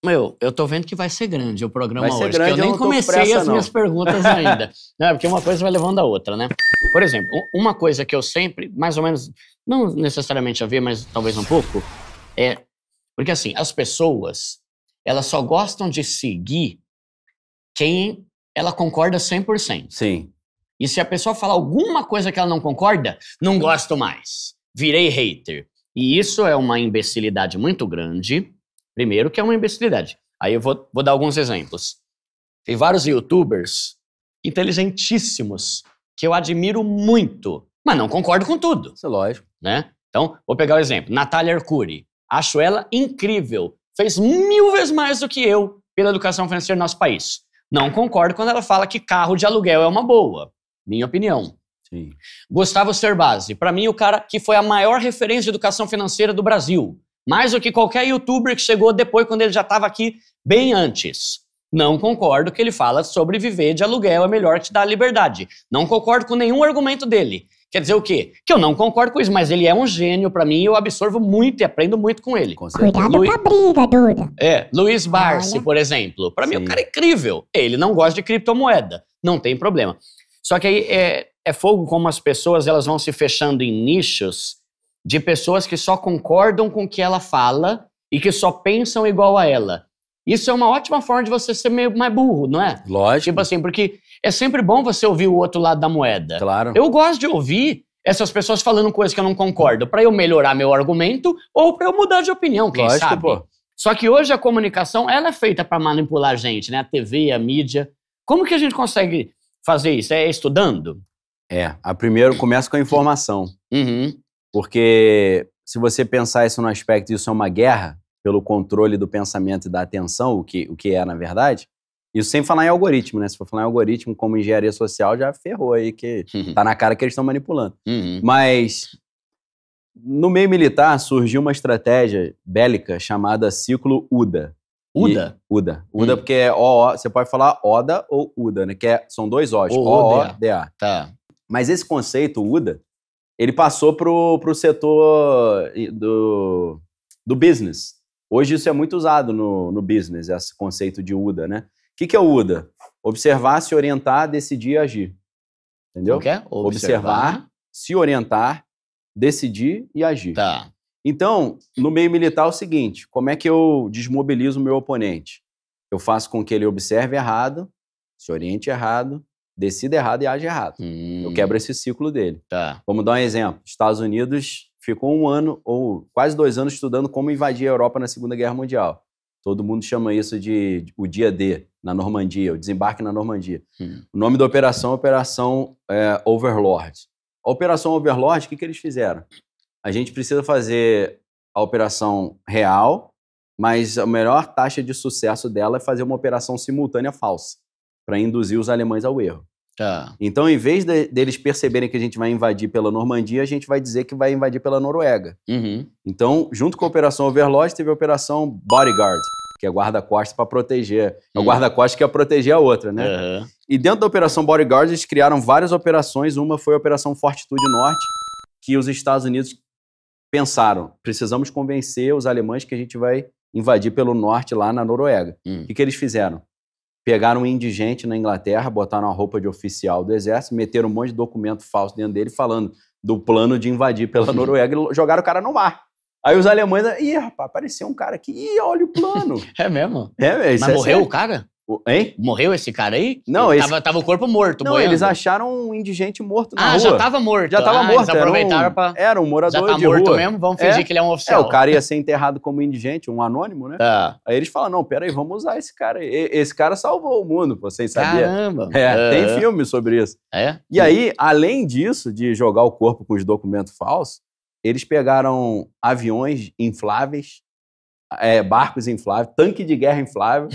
Meu, eu tô vendo que vai ser grande o programa Vai ser hoje, grande, porque eu nem comecei as minhas perguntas ainda. Né? Porque uma coisa vai levando a outra, né? Por exemplo, uma coisa que eu sempre, mais ou menos, não necessariamente a ver, mas talvez um pouco, é... Porque assim, as pessoas, elas só gostam de seguir quem ela concorda 100%. Sim. E se a pessoa falar alguma coisa que ela não concorda, não gosto mais. Virei hater. E isso é uma imbecilidade muito grande. Primeiro que é uma imbecilidade. Aí eu vou dar alguns exemplos. Tem vários youtubers inteligentíssimos que eu admiro muito, mas não concordo com tudo. Isso é lógico. Né? Então, vou pegar o exemplo. Natália Arcuri. Acho ela incrível. Fez 1000 vezes mais do que eu pela educação financeira no nosso país. Não concordo quando ela fala que carro de aluguel é uma boa. Minha opinião. Sim. Gustavo Cerbasi. Pra mim, o cara que foi a maior referência de educação financeira do Brasil. Mais do que qualquer youtuber que chegou depois, quando ele já estava aqui bem antes. Não concordo que ele fala sobre viver de aluguel é melhor que te dar liberdade. Não concordo com nenhum argumento dele. Quer dizer o quê? Que eu não concordo com isso, mas ele é um gênio pra mim e eu absorvo muito e aprendo muito com ele. Cuidado com a briga, Duda. Luiz Barsi, por exemplo. Pra mim, o cara é incrível. Ele não gosta de criptomoeda. Não tem problema. Só que aí é fogo como as pessoas elas vão se fechando em nichos de pessoas que só concordam com o que ela fala e que só pensam igual a ela. Isso é uma ótima forma de você ser meio mais burro, não é? Lógico. Tipo assim, porque é sempre bom você ouvir o outro lado da moeda. Claro. Eu gosto de ouvir essas pessoas falando coisas que eu não concordo, pra eu melhorar meu argumento ou pra eu mudar de opinião, quem Lógico, sabe? pô. Só que hoje a comunicação, ela é feita pra manipular a gente, né? A TV, a mídia. Como que a gente consegue fazer isso? É estudando? A primeiro começa com a informação. Uhum. Porque se você pensar isso no aspecto de isso é uma guerra, pelo controle do pensamento e da atenção, o que é na verdade, isso sem falar em algoritmo, né? Se for falar em algoritmo como engenharia social, já ferrou aí, que tá na cara que eles estão manipulando. Mas no meio militar surgiu uma estratégia bélica chamada ciclo UDA. UDA? UDA. UDA porque é OO, você pode falar ODA ou UDA, né? São dois O's, O-O-D-A. Tá. Mas esse conceito, UDA, ele passou pro setor do business. Hoje isso é muito usado no business, esse conceito de UDA, né? O que é o UDA? Observar, se orientar, decidir e agir. Entendeu? O que é? Observar, se orientar, decidir e agir. Tá. Então, no meio militar é o seguinte, como é que eu desmobilizo o meu oponente? Eu faço com que ele observe errado, se oriente errado, decida errado e age errado. Eu quebro esse ciclo dele. Tá. Vamos dar um exemplo. Estados Unidos ficou 1 ano ou quase 2 anos estudando como invadir a Europa na Segunda Guerra Mundial. Todo mundo chama isso de o dia D, na Normandia, o desembarque na Normandia. O nome da operação é Operação Overlord. A Operação Overlord, o que eles fizeram? A gente precisa fazer a operação real, mas a melhor taxa de sucesso dela é fazer uma operação simultânea falsa, para induzir os alemães ao erro. Tá. Então, em vez deles perceberem que a gente vai invadir pela Normandia, a gente vai dizer que vai invadir pela Noruega. Então, junto com a Operação Overlord, teve a Operação Bodyguard, que é guarda-costas para proteger. É o guarda-costas que ia proteger a outra, né? E dentro da Operação Bodyguard, eles criaram várias operações. Uma foi a Operação Fortitude Norte, que os Estados Unidos pensaram, precisamos convencer os alemães que a gente vai invadir pelo norte lá na Noruega. O que eles fizeram? Pegaram um indigente na Inglaterra, botaram a roupa de oficial do exército, meteram um monte de documento falso dentro dele falando do plano de invadir pela Noruega e jogaram o cara no mar. Aí os alemães, rapaz, apareceu um cara aqui, olha o plano. É mesmo? Mas morreu o cara? Hein? Morreu esse cara aí? Não, tava o corpo morto, Não, boiando. eles acharam um indigente morto na rua. Já tava morto. Já tava morto. Eles aproveitaram pra... Era um morador de rua. Já tá morto mesmo? Vamos fingir que ele é um oficial. O cara ia ser enterrado como indigente, um anônimo, né? Aí eles falam, não, peraí, vamos usar esse cara aí. Esse cara salvou o mundo, vocês sabiam? Caramba! Tem filme sobre isso. E aí, além disso, de jogar o corpo com os documentos falsos, eles pegaram aviões infláveis, barcos infláveis, tanque de guerra inflável.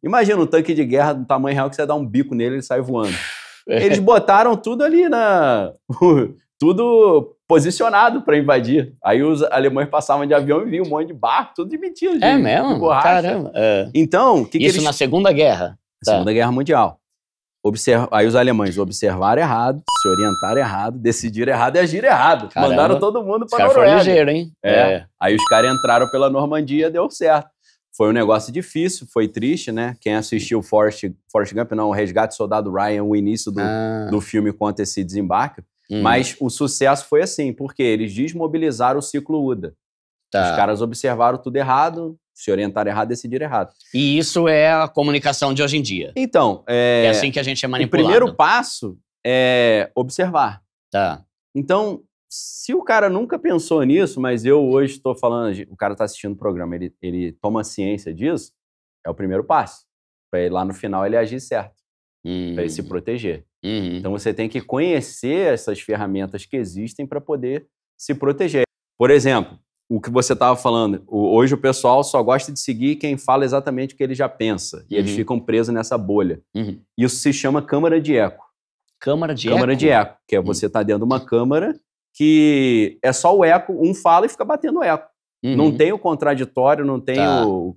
Imagina um tanque de guerra do tamanho real que você dá um bico nele e ele sai voando. Eles botaram tudo ali tudo posicionado para invadir. Aí os alemães passavam de avião e viam um monte de barco, tudo de mentira. É mesmo? De borracha. Caramba. Então, o que Isso na Segunda Guerra? Segunda Guerra Mundial. Aí os alemães observaram errado, se orientaram errado, decidiram errado e agiram errado. Caramba. Mandaram todo mundo para Noruega. Noruega. Ligeiro, hein? Aí os caras entraram pela Normandia, deu certo. Foi um negócio difícil, foi triste, né? Quem assistiu Forrest Gump, não, o Resgate do Soldado Ryan, o início do filme conta esse desembarque. Mas o sucesso foi assim, porque eles desmobilizaram o ciclo UDA. Os caras observaram tudo errado, se orientaram errado, decidiram errado. E isso é a comunicação de hoje em dia. Então, é assim que a gente é manipulado. O primeiro passo é observar. Tá. Então, se o cara nunca pensou nisso, mas eu hoje estou falando, o cara está assistindo o programa, ele toma ciência disso, é o primeiro passo. Para ele lá no final ele agir certo. Para ele se proteger. Então você tem que conhecer essas ferramentas que existem para poder se proteger. Por exemplo, o que você estava falando, hoje o pessoal só gosta de seguir quem fala exatamente o que ele já pensa. E eles ficam presos nessa bolha. Isso se chama câmara de eco. Câmara de eco, que é você estar dentro de uma câmara que é só o eco, um fala e fica batendo eco. Não tem o contraditório, não tem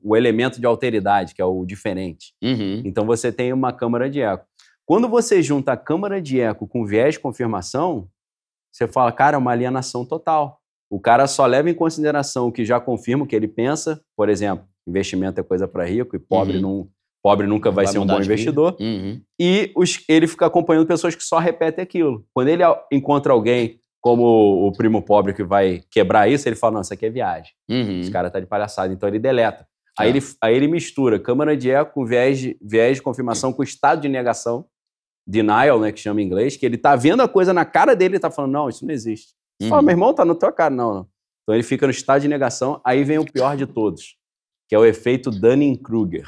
o elemento de alteridade, que é o diferente. Então você tem uma câmara de eco. Quando você junta a câmara de eco com viés de confirmação, você fala, cara, é uma alienação total. O cara só leva em consideração o que já confirma o que ele pensa. Por exemplo, investimento é coisa para rico e pobre nunca vai ser um bom investidor. E ele fica acompanhando pessoas que só repetem aquilo. Quando ele encontra alguém como o primo pobre que vai quebrar isso, ele fala, não, isso aqui é viagem. Esse cara tá de palhaçada. Então ele deleta. Aí ele mistura câmara de eco com viés de confirmação com estado de negação, denial, né, que chama em inglês, que ele tá vendo a coisa na cara dele e tá falando, não, isso não existe. Você fala, meu irmão, tá na tua cara. Não. Então ele fica no estado de negação, aí vem o pior de todos, que é o efeito Dunning-Kruger.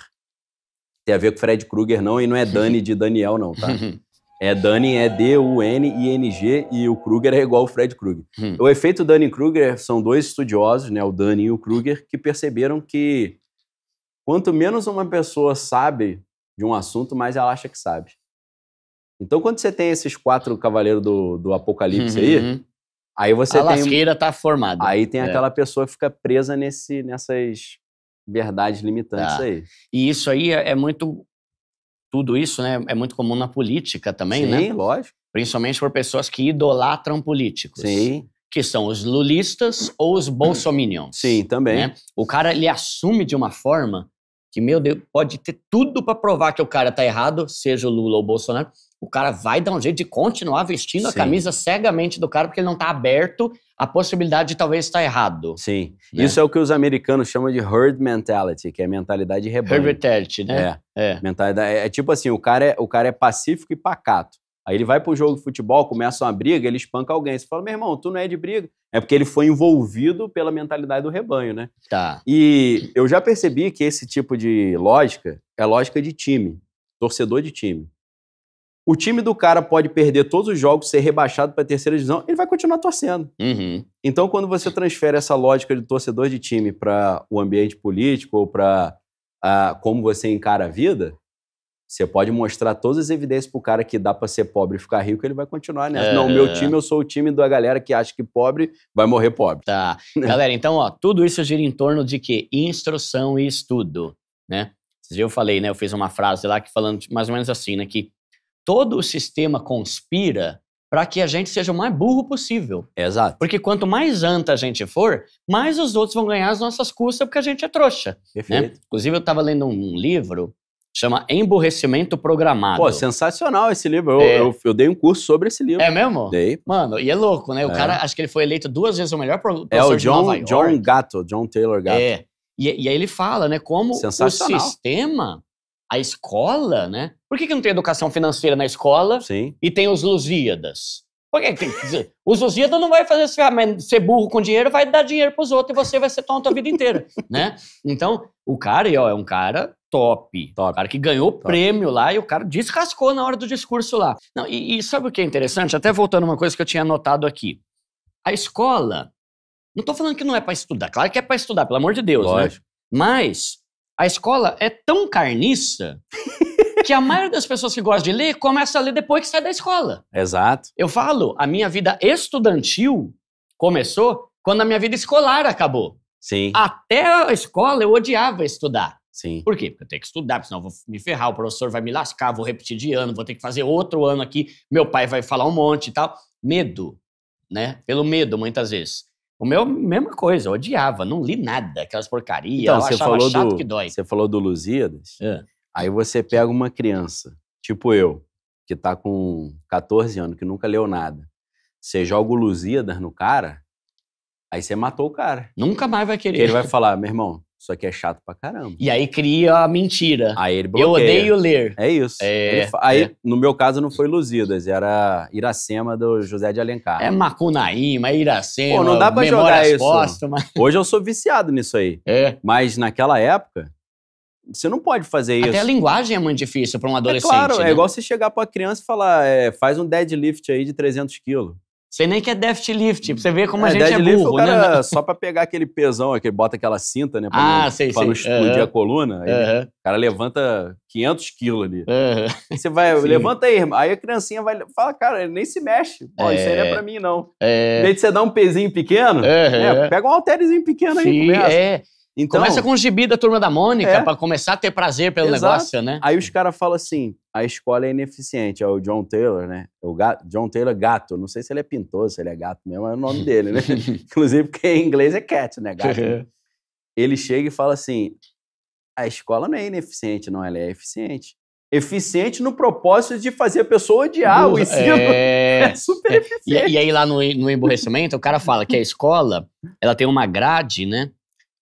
Tem a ver com Fred Krueger, não, e não é Dani de Daniel, não, tá? É Dunning, é D-U-N-I-N-G, e o Kruger é igual o Fred Krueger. O efeito Dunning-Kruger são dois estudiosos, né, o Dunning e o Kruger, que perceberam que quanto menos uma pessoa sabe de um assunto, mais ela acha que sabe. Então, quando você tem esses 4 cavaleiros do apocalipse aí você a lasqueira tá formada. Aí tem aquela pessoa que fica presa nessas verdades limitantes aí. E isso aí é muito... Tudo isso, né, é muito comum na política também, né? Sim, lógico. Principalmente por pessoas que idolatram políticos. Sim. Que são os lulistas ou os bolsominions. Sim, também. Né? O cara, ele assume de uma forma que, meu Deus, pode ter tudo pra provar que o cara tá errado, seja o Lula ou o Bolsonaro. O cara vai dar um jeito de continuar vestindo a camisa cegamente do cara, porque ele não tá aberto à possibilidade de talvez estar errado. Sim. Né? Isso é o que os americanos chamam de herd mentality, que é a mentalidade de rebanho. Hereditary, né? Mentalidade, é tipo assim, o cara é pacífico e pacato. Aí ele vai pro jogo de futebol, começa uma briga, ele espanca alguém. Você fala, meu irmão, tu não é de briga. É porque ele foi envolvido pela mentalidade do rebanho, né? Tá. E eu já percebi que esse tipo de lógica é lógica de time, torcedor de time. O time do cara pode perder todos os jogos, ser rebaixado para a terceira divisão, ele vai continuar torcendo. Então, quando você transfere essa lógica de torcedor de time para o ambiente político ou para como você encara a vida, você pode mostrar todas as evidências pro cara que dá para ser pobre e ficar rico, ele vai continuar nessa. Não, meu time, eu sou o time da galera que acha que pobre vai morrer pobre. Tá. Galera, então, ó, tudo isso gira em torno de quê? Instrução e estudo, né? Eu falei, né? Eu fiz uma frase lá que falando mais ou menos assim, né? Que todo o sistema conspira para que a gente seja o mais burro possível. Exato. Porque quanto mais anta a gente for, mais os outros vão ganhar as nossas custas porque a gente é trouxa. Perfeito. Né? Inclusive, eu estava lendo um livro, chama Emburrecimento Programado. Pô, sensacional esse livro. Eu dei um curso sobre esse livro. É mesmo? Dei. Mano, e é louco, né? O cara, acho que ele foi eleito 2 vezes o melhor professor o de Nova York. John Taylor Gatto. E aí ele fala, né, como o sistema, a escola, né? Por que não tem educação financeira na escola? Sim. E tem os Lusíadas? Porque, quer dizer, os Lusíadas não vai fazer ser burro com dinheiro, vai dar dinheiro pros outros e você vai ser tonto a vida inteira, né? Então, o cara aí, ó, é um cara top. O cara que ganhou prêmio lá e o cara descascou na hora do discurso lá. Não, e sabe o que é interessante? Até voltando uma coisa que eu tinha anotado aqui. A escola, não tô falando que não é pra estudar, claro que é pra estudar, pelo amor de Deus, lógico, né? Mas a escola é tão carniça que a maioria das pessoas que gostam de ler começa a ler depois que sai da escola. Exato. Eu falo, a minha vida estudantil começou quando a minha vida escolar acabou. Sim. Até a escola eu odiava estudar. Sim. Por quê? Porque eu tenho que estudar, porque senão eu vou me ferrar, o professor vai me lascar, vou repetir de ano, vou ter que fazer outro ano aqui, meu pai vai falar um monte e tal. Medo, né? Pelo medo, muitas vezes. O meu, mesma coisa, eu odiava, não li nada, aquelas porcarias, Então, eu você achava falou chato que dói. Você falou do Lusíadas, aí você pega uma criança, tipo eu, que tá com 14 anos, que nunca leu nada, você joga o Lusíadas no cara, aí você matou o cara. Nunca mais vai querer. Porque ele vai falar, meu irmão, isso aqui é chato pra caramba. E aí cria a mentira. Aí ele bloqueia. Eu odeio ler. É isso. Aí, no meu caso, não foi Lusíadas, era Iracema, do José de Alencar. É Macunaíma, é Iracema, pô, não dá pra jogar isso. Póstumas. Hoje eu sou viciado nisso aí. Mas naquela época, você não pode fazer isso. Até a linguagem é muito difícil pra um adolescente. Claro, né? É igual você chegar pra criança e falar, faz um deadlift aí de 300 quilos. Você nem quer deadlift, pra você ver como a gente é deadlift, burro, o cara, né? só pra pegar aquele pesão, que bota aquela cinta, né? Pra não explodir a coluna. Aí, o cara levanta 500 quilos ali. Você vai, levanta aí, irmão. Aí a criancinha vai, fala, cara, ele nem se mexe. Pô, isso aí não é pra mim, não. Em vez de você dar um pezinho pequeno, pega um halterzinho pequeno aí, começa. Então, começa com o gibi da Turma da Mônica pra começar a ter prazer pelo negócio, né? Aí os caras falam assim, a escola é ineficiente. É o John Taylor, né? John Taylor Gato. Não sei se ele é pintor, se ele é gato mesmo, é o nome dele, né? Inclusive porque em inglês é cat, né? Gato. Ele chega e fala assim, a escola não é ineficiente, não, ela é eficiente. Eficiente no propósito de fazer a pessoa odiar o ensino. É super eficiente. E aí lá no emborrecimento, o cara fala que a escola, ela tem uma grade, né?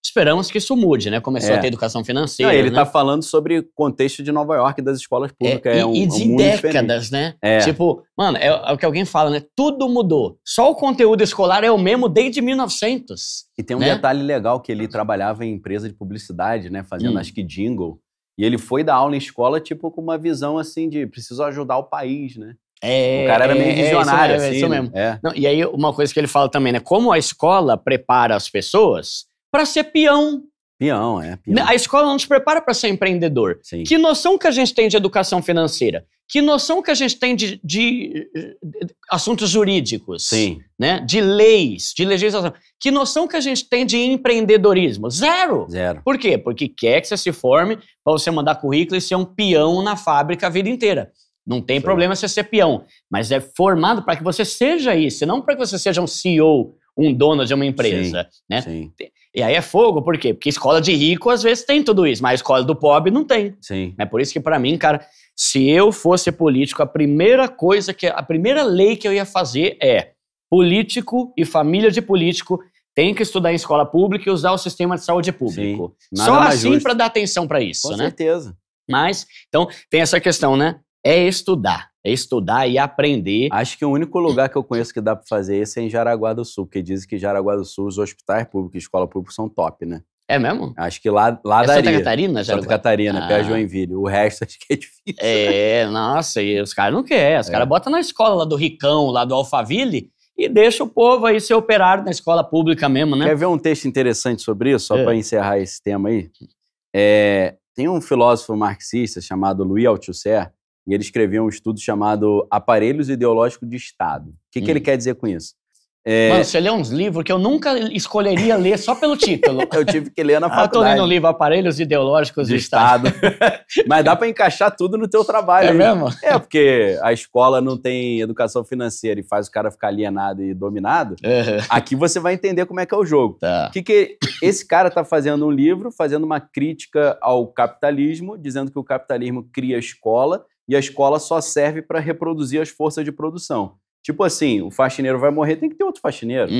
Esperamos que isso mude, né? Começou a ter educação financeira. Não, ele tá falando sobre o contexto de Nova York, das escolas públicas. E de décadas, né? Tipo, mano, é o que alguém fala, né? Tudo mudou. Só o conteúdo escolar é o mesmo desde 1900. E tem um detalhe legal, que ele trabalhava em empresa de publicidade, né? Fazendo, acho que, jingle. E ele foi dar aula em escola, tipo, com uma visão, assim, de preciso ajudar o país, né? O cara era meio visionário, assim. Isso mesmo. Não, e aí, uma coisa que ele fala também, né? Como a escola prepara as pessoas para ser peão. Peão. A escola não te prepara para ser empreendedor. Sim. Que noção que a gente tem de educação financeira? Que noção que a gente tem de assuntos jurídicos? Sim. Né? De leis, de legislação. Que noção que a gente tem de empreendedorismo? Zero. Por quê? Porque quer que você se forme para você mandar currículo e ser um peão na fábrica a vida inteira. Não tem problema você ser peão, mas é formado para que você seja isso, não para que você seja um CEO, um dono de uma empresa, né? Sim. E aí é fogo, por quê? Porque escola de rico, às vezes, tem tudo isso, mas a escola do pobre não tem. Sim. É por isso que, pra mim, cara, se eu fosse político, a primeira lei que eu ia fazer é político e família de político tem que estudar em escola pública e usar o sistema de saúde público. Só assim pra dar atenção pra isso, né? Com né? certeza. Mas, então, tem essa questão, né? É estudar e aprender. Acho que o único lugar que eu conheço que dá pra fazer isso é em Jaraguá do Sul, porque dizem que em Jaraguá do Sul os hospitais públicos e escola pública são top, né? É mesmo? Acho que lá daria. Santa Catarina, Jaraguá? Santa Catarina, perto de Joinville. O resto acho que é difícil. Nossa, e os caras não querem. Os caras botam na escola lá do Ricão, lá do Alphaville, e deixa o povo aí ser operário na escola pública mesmo, né? Quer ver um texto interessante sobre isso, só pra encerrar esse tema aí? Tem um filósofo marxista chamado Louis Althusser, e ele escreveu um estudo chamado Aparelhos Ideológicos de Estado. O que ele quer dizer com isso? Mano, você lê uns livros que eu nunca escolheria ler só pelo título. Eu tive que ler na faculdade. Eu tô lendo um livro Aparelhos Ideológicos de Estado. Mas dá pra encaixar tudo no teu trabalho. É mesmo? Porque a escola não tem educação financeira e faz o cara ficar alienado e dominado. Aqui você vai entender como é que é o jogo. Tá. Que esse cara tá fazendo um livro, fazendo uma crítica ao capitalismo, dizendo que o capitalismo cria a escola e a escola só serve para reproduzir as forças de produção. Tipo assim, o faxineiro vai morrer, tem que ter outro faxineiro.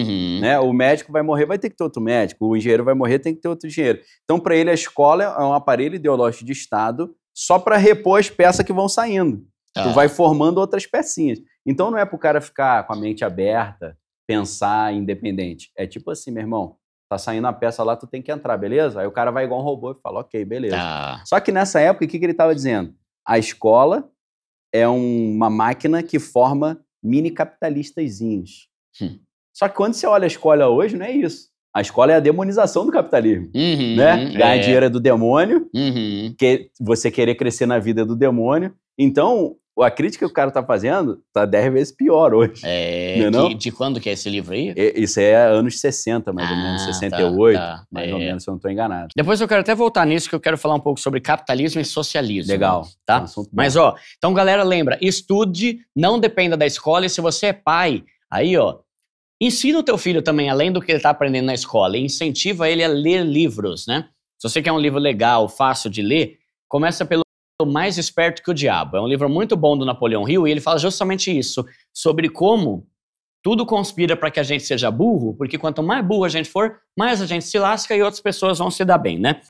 Né? O médico vai morrer, vai ter que ter outro médico. O engenheiro vai morrer, tem que ter outro engenheiro. Então, para ele, a escola é um aparelho ideológico de Estado só para repor as peças que vão saindo. Tu vai formando outras pecinhas. Então, não é pro cara ficar com a mente aberta, pensar independente. É tipo assim, meu irmão, tá saindo a peça lá, tu tem que entrar, beleza? Aí o cara vai igual um robô e fala, ok, beleza. Só que nessa época, o que ele estava dizendo? A escola é uma máquina que forma mini capitalistazinhos. Só que quando você olha a escola hoje, não é isso. A escola é a demonização do capitalismo. Né? Ganhar dinheiro é do demônio, que você querer crescer na vida é do demônio. Então, a crítica que o cara tá fazendo tá 10 vezes pior hoje. De quando que é esse livro aí? Isso é anos 60, mais ou menos, 68, mais ou menos, se eu não tô enganado. Depois eu quero até voltar nisso, que eu quero falar um pouco sobre capitalismo e socialismo. Legal. Tá? Mas, então, galera, lembra, estude, não dependa da escola, e se você é pai, aí, Ensina o teu filho também, além do que ele está aprendendo na escola, e incentiva ele a ler livros, né? Se você quer um livro legal, fácil de ler, começa pelo Mais Esperto que o Diabo. É um livro muito bom do Napoleão Hill e ele fala justamente isso, sobre como tudo conspira para que a gente seja burro, porque quanto mais burro a gente for, mais a gente se lasca e outras pessoas vão se dar bem, né?